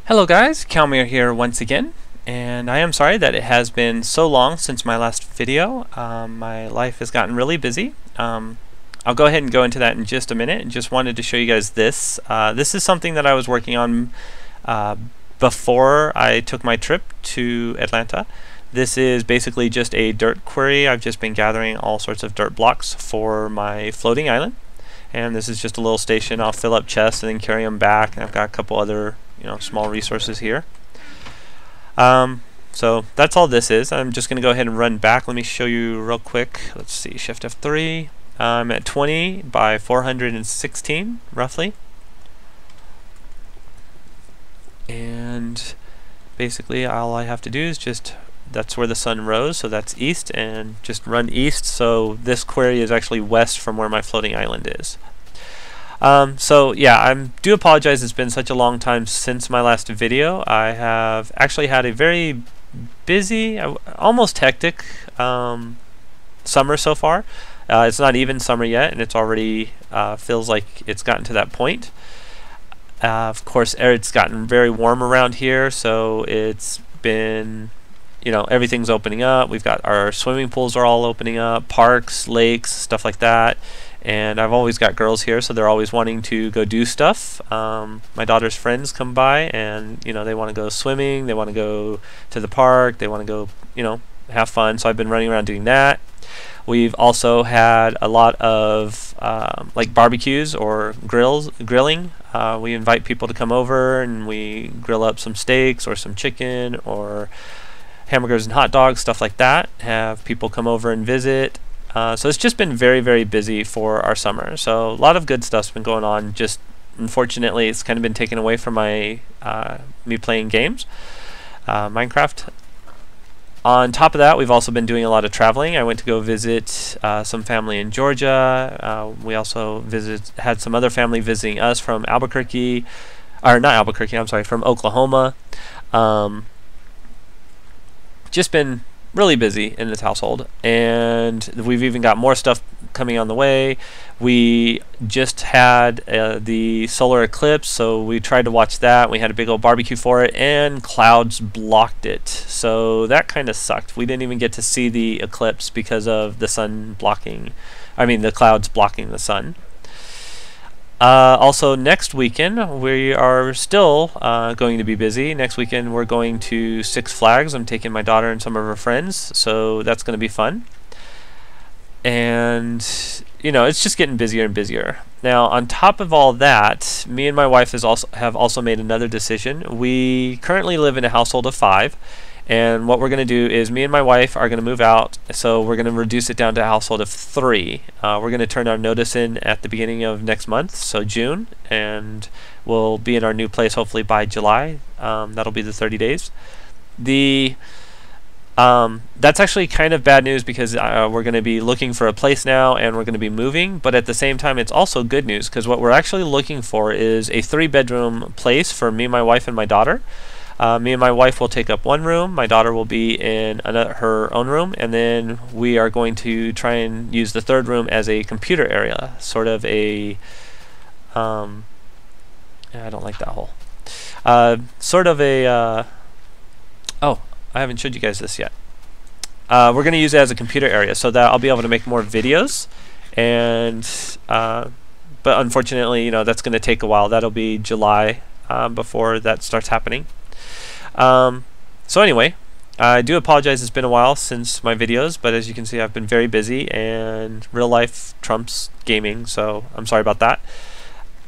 Hello guys, Kalmier here once again, and I am sorry that it has been so long since my last video. My life has gotten really busy. I'll go ahead and go into that in just a minute. Just wanted to show you guys this. This is something that I was working on before I took my trip to Atlanta. This is basically just a dirt quarry. I've just been gathering all sorts of dirt blocks for my floating island. And this is just a little station. I'll fill up chests and then carry them back. And I've got a couple other small resources here. So that's all this is. I'm just going to go ahead and run back. Let me show you real quick. Let's see, Shift F3. I'm at 20 by 416 roughly. And basically all I have to do is that's where the sun rose, so that's east, and just run east. So this quarry is actually west from where my floating island is. So yeah, I do apologize. It's been such a long time since my last video. I have actually had a very busy, almost hectic summer so far. It's not even summer yet, and it's already feels like it's gotten to that point. Of course, it's gotten very warm around here, so it's been, everything's opening up. We've got our swimming pools are all opening up, parks, lakes, stuff like that. And I've always got girls here, so they're always wanting to go do stuff. My daughter's friends come by, and they want to go swimming, they want to go to the park, they want to go, have fun. So I've been running around doing that. We've also had a lot of like barbecues or grilling. We invite people to come over, and we grill up some steaks or some chicken or hamburgers and hot dogs, stuff like that. Have people come over and visit. So it's just been very, very busy for our summer. So a lot of good stuff's been going on. Just unfortunately, it's kind of been taken away from my me playing games, Minecraft. On top of that, we've also been doing a lot of traveling. I went to go visit some family in Georgia. We also had some other family visiting us from Albuquerque, or not Albuquerque, I'm sorry, from Oklahoma. Just been really busy in this household, and we've even got more stuff coming on the way. We just had the solar eclipse, so we tried to watch that. We had a big old barbecue for it, and clouds blocked it, so that kind of sucked. We didn't even get to see the eclipse because of the the clouds blocking the sun. Also, next weekend we are still going to be busy. Next weekend we're going to Six Flags. I'm taking my daughter and some of her friends, so that's going to be fun. And it's just getting busier and busier. Now, on top of all that, me and my wife have also made another decision. We currently live in a household of 5. And what we're going to do is me and my wife are going to move out, so we're going to reduce it down to a household of 3. We're going to turn our notice in at the beginning of next month, so June, and we'll be in our new place hopefully by July. That'll be the 30 days. That's actually kind of bad news because we're going to be looking for a place now, and we're going to be moving, but at the same time it's also good news because what we're actually looking for is a 3-bedroom place for me, my wife, and my daughter. Me and my wife will take up 1 room, my daughter will be in her own room, and then we are going to try and use the 3rd room as a computer area, sort of a, I don't like that hole, sort of a, oh, I haven't showed you guys this yet. We're going to use it as a computer area so that I'll be able to make more videos, and, but unfortunately, that's going to take a while. That'll be July before that starts happening. So anyway, I do apologize, it's been a while since my videos, but as you can see I've been very busy and real life trumps gaming, so I'm sorry about that.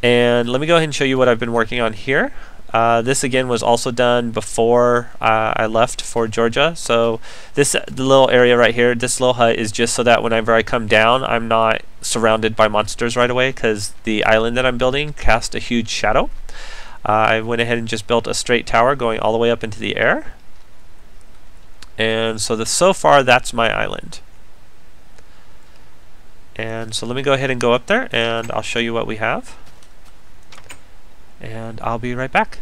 And let me go ahead and show you what I've been working on here. This again was also done before I left for Georgia. So the little area right here, this little hut is just so that whenever I come down I'm not surrounded by monsters right away, because the island that I'm building casts a huge shadow. I went ahead and just built a straight tower going all the way up into the air. And so far that's my island. And so let me go ahead and go up there and I'll show you what we have. And I'll be right back.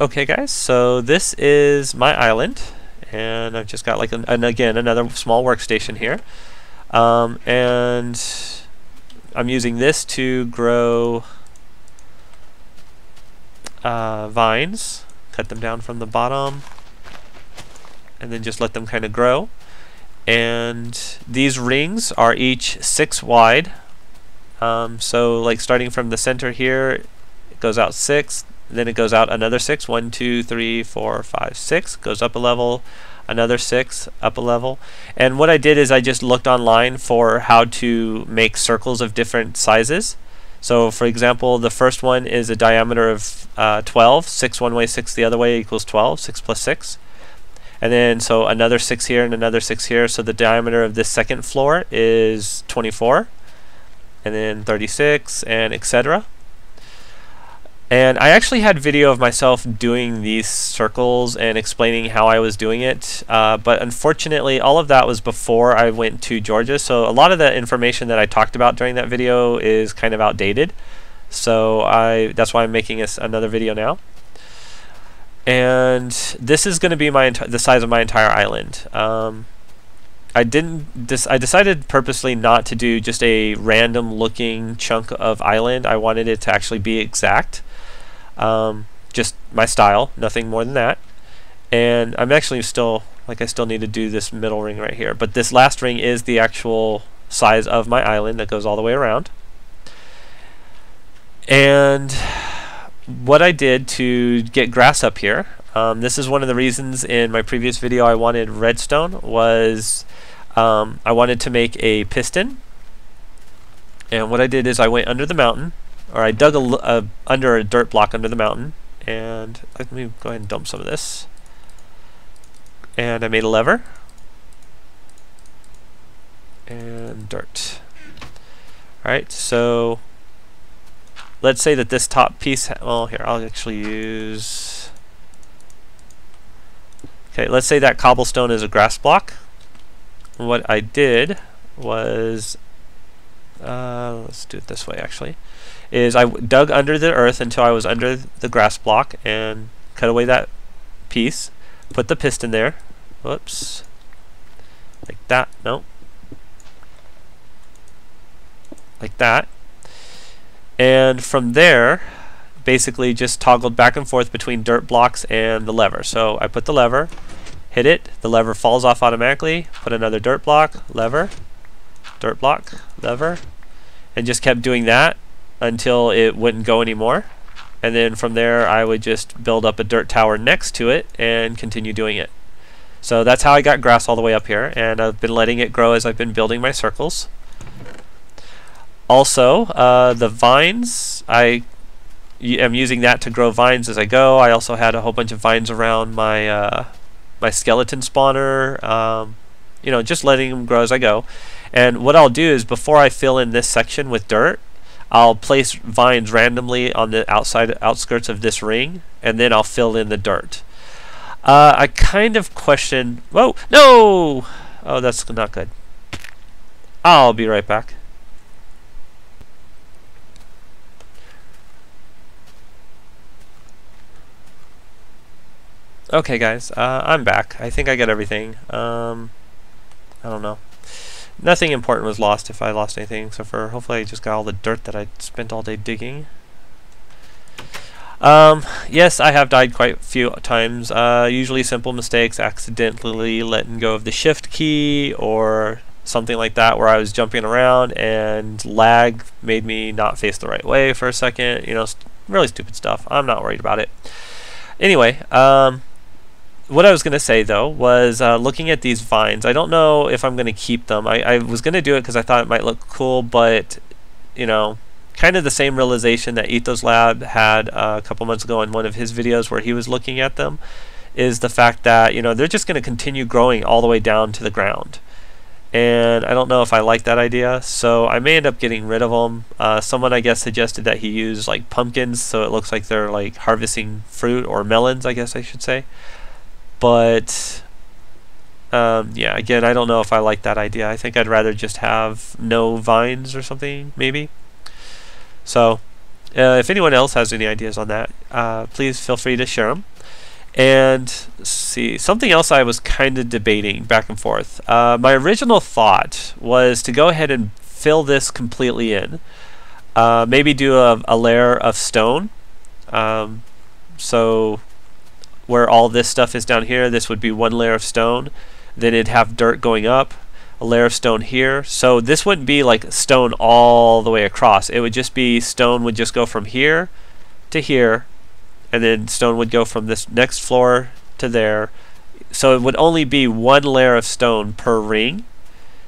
Okay guys, so this is my island, and I've just got like and again another small workstation here, and I'm using this to grow vines. Cut them down from the bottom and then just let them kind of grow. And these rings are each 6 wide, so like starting from the center here, it goes out 6, then it goes out another 6, 1, 2, 3, 4, 5, 6, goes up a level, another 6, up a level. And what I did is I just looked online for how to make circles of different sizes. So for example, the first one is a diameter of 12, 6 one way, 6 the other way equals 12, 6 plus 6. And then so another 6 here and another 6 here, so the diameter of this second floor is 24, and then 36, and etc. And I actually had video of myself doing these circles and explaining how I was doing it, but unfortunately all of that was before I went to Georgia, so a lot of the information that I talked about during that video is kind of outdated, so that's why I'm making another video now. And this is going to be the size of my entire island. I decided purposely not to do just a random looking chunk of island. I wanted it to actually be exact. Just my style, nothing more than that. And I'm actually still need to do this middle ring right here. But this last ring is the actual size of my island that goes all the way around. And what I did to get grass up here, this is one of the reasons in my previous video I wanted redstone, was I wanted to make a piston. And what I did is I went under the mountain, or I dug under a dirt block under the mountain, and let me go ahead and dump some of this. And I made a lever and dirt. Alright, so let's say that this top piece, well here, I'll actually use, okay, let's say that cobblestone is a grass block. What I did was, let's do it this way actually, is I dug under the earth until I was under the grass block and cut away that piece, put the piston there, whoops, like that, no, like that. And from there, basically just toggled back and forth between dirt blocks and the lever. So I put the lever, hit it, the lever falls off automatically, put another dirt block, lever, dirt block, lever, and just kept doing that until it wouldn't go anymore. And then from there I would just build up a dirt tower next to it and continue doing it. So that's how I got grass all the way up here, and I've been letting it grow as I've been building my circles. Also, the vines, I am using that to grow vines as I go. I also had a whole bunch of vines around my my skeleton spawner, you know, just letting them grow as I go. And what I'll do is, before I fill in this section with dirt, I'll place vines randomly on the outskirts of this ring, and then I'll fill in the dirt. I kind of question, whoa, no! Oh, that's not good. I'll be right back. Okay guys, I'm back. I think I got everything. I don't know. Nothing important was lost, if I lost anything, except for hopefully I just got all the dirt that I spent all day digging. Yes, I have died quite a few times. Usually simple mistakes, accidentally letting go of the shift key or something like that, where I was jumping around and lag made me not face the right way for a second. You know, really stupid stuff. I'm not worried about it. Anyway, what I was going to say though was, looking at these vines, I don't know if I'm going to keep them. I was going to do it because I thought it might look cool, but you know, kind of the same realization that Ethos Lab had a couple months ago in one of his videos where he was looking at them, is the fact that, you know, they're just going to continue growing all the way down to the ground. And I don't know if I like that idea, so I may end up getting rid of them. Someone, I guess, suggested that he use like pumpkins, so it looks like they're like harvesting fruit, or melons, I guess I should say. But yeah, again, I don't know if I like that idea. I think I'd rather just have no vines or something, maybe. So if anyone else has any ideas on that, please feel free to share them. And see, something else I was kind of debating back and forth. My original thought was to go ahead and fill this completely in. Maybe do a layer of stone. So where all this stuff is down here, this would be one layer of stone. Then it'd have dirt going up, a layer of stone here. So this wouldn't be like stone all the way across. It would just be stone would just go from here to here, and then stone would go from this next floor to there. So it would only be one layer of stone per ring.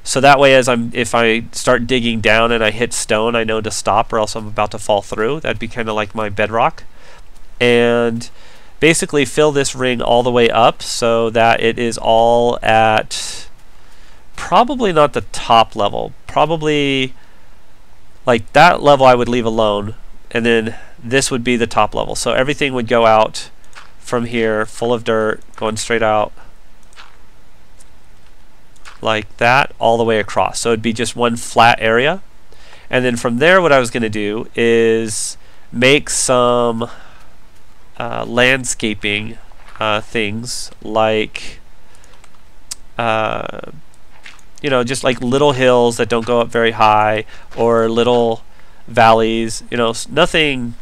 So that way, if I start digging down and I hit stone, I know to stop, or else I'm about to fall through. That'd be kind of like my bedrock. And basically fill this ring all the way up so that it is all at probably not the top level. Probably like that level I would leave alone, and then this would be the top level. So everything would go out from here full of dirt going straight out like that all the way across. So it'd be just one flat area. And then from there what I was going to do is make some landscaping things like you know, just like little hills that don't go up very high, or little valleys, you know, nothing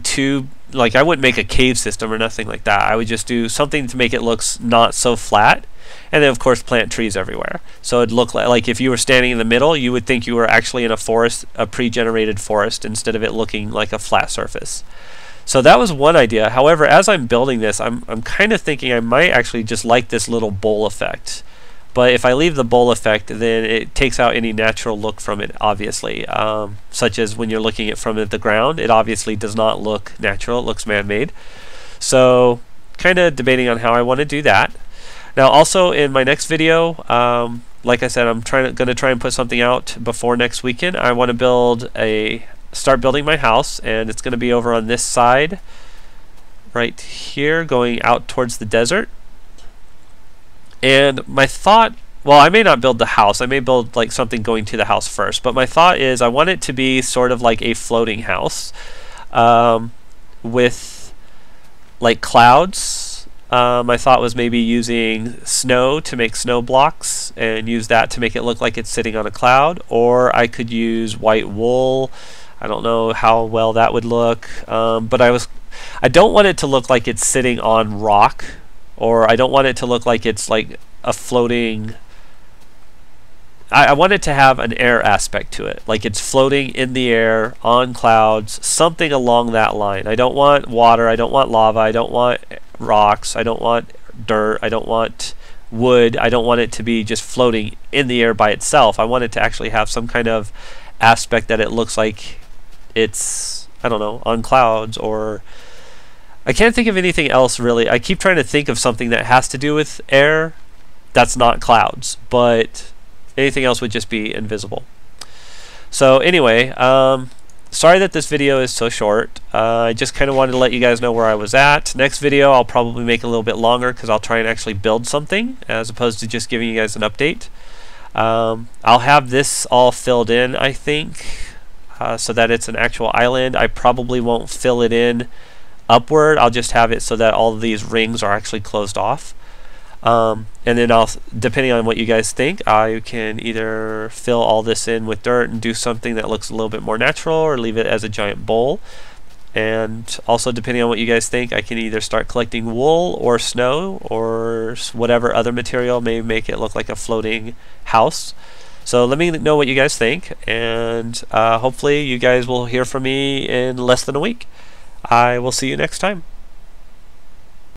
too, like I wouldn't make a cave system or nothing like that. I would just do something to make it look not so flat, and then of course plant trees everywhere. So it'd look like if you were standing in the middle, you would think you were actually in a forest, a pre-generated forest, instead of it looking like a flat surface. So that was one idea. However, as I'm building this, I'm kind of thinking I might actually just like this little bowl effect. But if I leave the bowl effect, then it takes out any natural look from it, obviously. Such as when you're looking at from the ground, it obviously does not look natural. It looks man-made. So kind of debating on how I want to do that. Now also in my next video, like I said, I'm going to try and put something out before next weekend. I want to start building my house, and it's going to be over on this side right here going out towards the desert. And my thought, well, I may not build the house, I may build like something going to the house first, but my thought is I want it to be sort of like a floating house with like clouds. My thought was maybe using snow to make snow blocks and use that to make it look like it's sitting on a cloud, or I could use white wool. I don't know how well that would look, but I don't want it to look like it's sitting on rock, or I don't want it to look like it's like a floating. I want it to have an air aspect to it, like it's floating in the air on clouds, something along that line. I don't want water, I don't want lava, I don't want rocks, I don't want dirt, I don't want wood. I don't want it to be just floating in the air by itself. I want it to actually have some kind of aspect that it looks like it's, I don't know, on clouds. Or I can't think of anything else really. I keep trying to think of something that has to do with air that's not clouds, but anything else would just be invisible. So anyway, sorry that this video is so short. I just kind of wanted to let you guys know where I was at. Next video I'll probably make a little bit longer because I'll try and actually build something as opposed to just giving you guys an update. I'll have this all filled in, I think, so that it's an actual island. I probably won't fill it in upward. I'll just have it so that all of these rings are actually closed off. And then depending on what you guys think, I can either fill all this in with dirt and do something that looks a little bit more natural, or leave it as a giant bowl. And also depending on what you guys think, I can either start collecting wool or snow or whatever other material may make it look like a floating house. So let me know what you guys think, and hopefully you guys will hear from me in less than a week. I will see you next time.